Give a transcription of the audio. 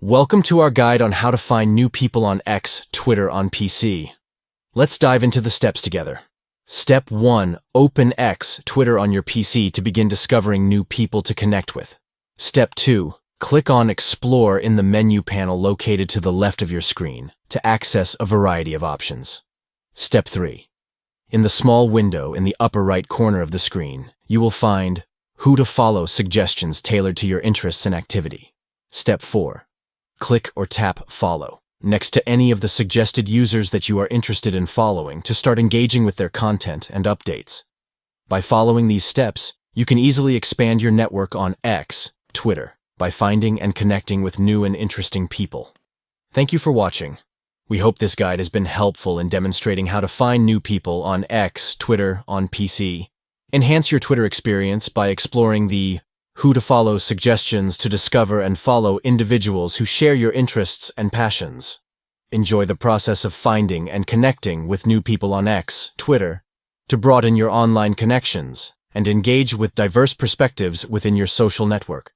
Welcome to our guide on how to find new people on X, Twitter on PC. Let's dive into the steps together. Step 1. Open X, Twitter on your PC to begin discovering new people to connect with. Step 2. Click on Explore in the menu panel located to the left of your screen to access a variety of options. Step 3. In the small window in the upper right corner of the screen, you will find Who to Follow suggestions tailored to your interests and activity. Step 4. Click or tap Follow next to any of the suggested users that you are interested in following to start engaging with their content and updates. By following these steps, you can easily expand your network on X, Twitter, by finding and connecting with new and interesting people. Thank you for watching. We hope this guide has been helpful in demonstrating how to find new people on X, Twitter, on PC. Enhance your Twitter experience by exploring the Who to Follow suggestions to discover and follow individuals who share your interests and passions. Enjoy the process of finding and connecting with new people on X, Twitter, to broaden your online connections and engage with diverse perspectives within your social network.